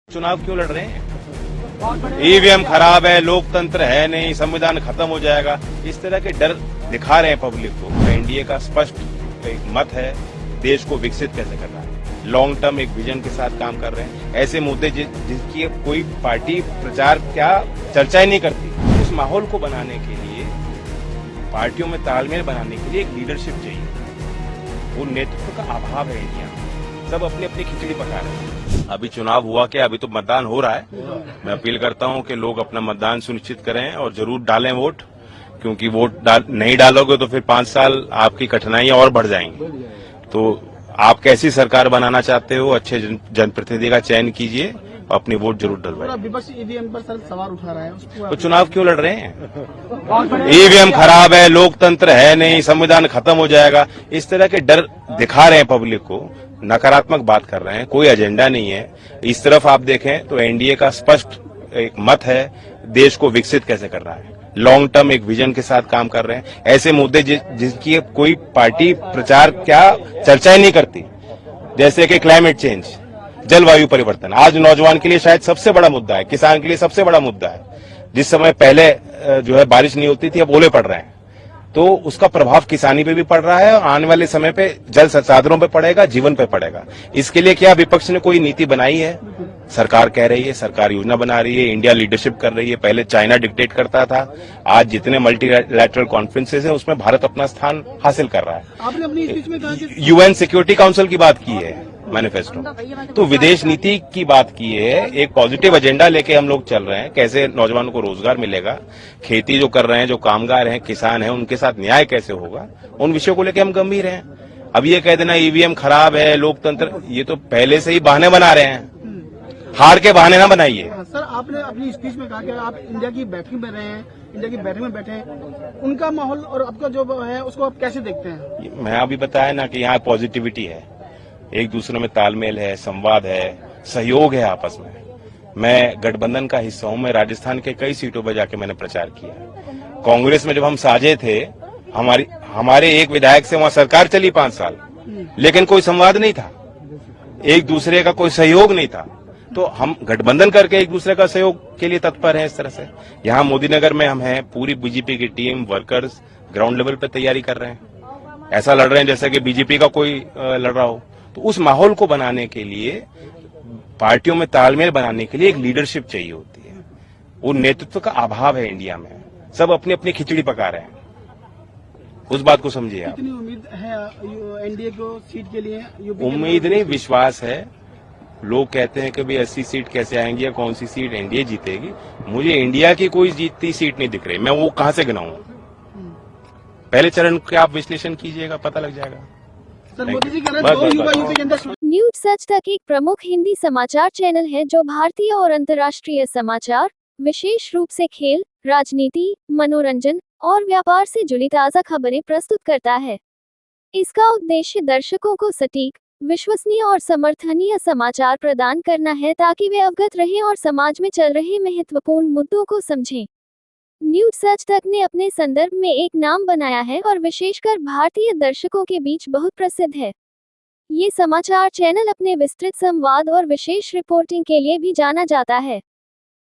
चुनाव क्यों लड़ रहे हैं? ईवीएम खराब है, लोकतंत्र है नहीं, संविधान खत्म हो जाएगा, इस तरह के डर दिखा रहे हैं पब्लिक को। एनडीए का स्पष्ट एक मत है, देश को विकसित कैसे करना है, लॉन्ग टर्म एक विजन के साथ काम कर रहे हैं। ऐसे मुद्दे जिसकी कोई पार्टी प्रचार क्या चर्चा ही नहीं करती, उस माहौल को बनाने के लिए, पार्टियों में तालमेल बनाने के लिए एक लीडरशिप चाहिए। वो नेतृत्व का अभाव है इंडिया में। सब अपनी अपनी खिचड़ी पका रहे हैं। अभी चुनाव हुआ क्या, अभी तो मतदान हो रहा है। मैं अपील करता हूं कि लोग अपना मतदान सुनिश्चित करें और जरूर डालें वोट, क्योंकि वोट नहीं डालोगे तो फिर 5 साल आपकी कठिनाइयां और बढ़ जाएंगी। तो आप कैसी सरकार बनाना चाहते हो, अच्छे जनप्रतिनिधि का चयन कीजिए, अपनी वोट जरूर डलवाइए। विपक्ष ईवीएम पर सर सवाल उठा रहा है, उसको तो चुनाव क्यों लड़ रहे हैं? ईवीएम खराब है, लोकतंत्र है नहीं, संविधान खत्म हो जाएगा, इस तरह के डर दिखा रहे हैं पब्लिक को, नकारात्मक बात कर रहे हैं। कोई एजेंडा नहीं है। इस तरफ आप देखें तो एनडीए का स्पष्ट एक मत है, देश को विकसित कैसे करना है, लॉन्ग टर्म एक विजन के साथ काम कर रहे हैं। ऐसे मुद्दे जिसकी कोई पार्टी प्रचार क्या चर्चा ही नहीं करती, जैसे कि क्लाइमेट चेंज, जलवायु परिवर्तन, आज नौजवान के लिए शायद सबसे बड़ा मुद्दा है, किसान के लिए सबसे बड़ा मुद्दा है। जिस समय पहले जो है बारिश नहीं होती थी, अब ओले पड़ रहे हैं, तो उसका प्रभाव किसानी पे भी पड़ रहा है और आने वाले समय पे जल संसाधनों पे पड़ेगा, जीवन पे पड़ेगा। इसके लिए क्या विपक्ष ने कोई नीति बनाई है? सरकार कह रही है, सरकार योजना बना रही है, इंडिया लीडरशिप कर रही है। पहले चाइना डिक्टेट करता था, आज जितने मल्टीलैटरल कॉन्फ्रेंसेस हैं उसमें भारत अपना स्थान हासिल कर रहा है। आपने अपनी स्पीच में कहा कि यूएन सिक्योरिटी काउंसिल की बात की है मैनिफेस्टो, तो विदेश नीति की बात की है। एक पॉजिटिव एजेंडा लेके हम लोग चल रहे हैं, कैसे नौजवानों को रोजगार मिलेगा, खेती जो कर रहे हैं, जो कामगार हैं, किसान हैं, उनके साथ न्याय कैसे होगा, उन विषयों को लेके हम गंभीर हैं। अब ये कह देना ईवीएम खराब है, लोकतंत्र, ये तो पहले से ही बहाने बना रहे हैं। हार के बहाने ना बनाइए। सर आपने अपनी स्पीच में कहा कि आप इंडिया की बैठक में रहे हैं, इंडिया की बैठक में बैठे हैं, उनका माहौल और आपका जो है उसको आप कैसे देखते हैं? मैं अभी बताया ना कि यहाँ पॉजिटिविटी है, एक दूसरे में तालमेल है, संवाद है, सहयोग है आपस में। मैं गठबंधन का हिस्सा हूं, मैं राजस्थान के कई सीटों पर जाके मैंने प्रचार किया। कांग्रेस में जब हम साझे थे, हमारे एक विधायक से वहां सरकार चली 5 साल, लेकिन कोई संवाद नहीं था, एक दूसरे का कोई सहयोग नहीं था। तो हम गठबंधन करके एक दूसरे का सहयोग के लिए तत्पर हैं। इस तरह से यहाँ मोदीनगर में हम हैं, पूरी बीजेपी की टीम, वर्कर्स ग्राउंड लेवल पर तैयारी कर रहे हैं, ऐसा लड़ रहे हैं जैसे कि बीजेपी का कोई लड़ रहा हो। तो उस माहौल को बनाने के लिए, पार्टियों में तालमेल बनाने के लिए एक लीडरशिप चाहिए होती है। वो नेतृत्व का अभाव है इंडिया में। सब अपनी अपनी खिचड़ी पका रहे हैं, उस बात को समझिए आप। कितनी उम्मीद है एनडीए को सीट के लिए? उम्मीद नहीं, विश्वास है। लोग कहते हैं कि भाई 80 सीट कैसे आएंगी या कौन सी सीट एनडीए जीतेगी। मुझे इंडिया की कोई जीतती सीट नहीं दिख रही, मैं वो कहां से गिनाऊं? पहले चरण का आप विश्लेषण कीजिएगा, पता लग जाएगा। मोदी जी कह रहे हैं 2 युवा यूपी के अंदर। न्यूज सच तक एक प्रमुख हिंदी समाचार चैनल है जो भारतीय और अंतर्राष्ट्रीय समाचार, विशेष रूप से खेल, राजनीति, मनोरंजन और व्यापार से जुड़ी ताज़ा खबरें प्रस्तुत करता है। इसका उद्देश्य दर्शकों को सटीक, विश्वसनीय और समर्थनीय समाचार प्रदान करना है ताकि वे अवगत रहें और समाज में चल रहे महत्वपूर्ण मुद्दों को समझें। न्यूज सच तक ने अपने संदर्भ में एक नाम बनाया है और विशेषकर भारतीय दर्शकों के बीच बहुत प्रसिद्ध है। ये समाचार चैनल अपने विस्तृत संवाद और विशेष रिपोर्टिंग के लिए भी जाना जाता है।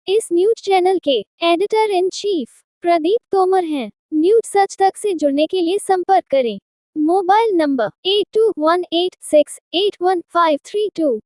इस न्यूज चैनल के editor in chief Pradeep Tomar हैं। न्यूज सच तक से जुड़ने के लिए संपर्क करें। Mobile number 8218681532।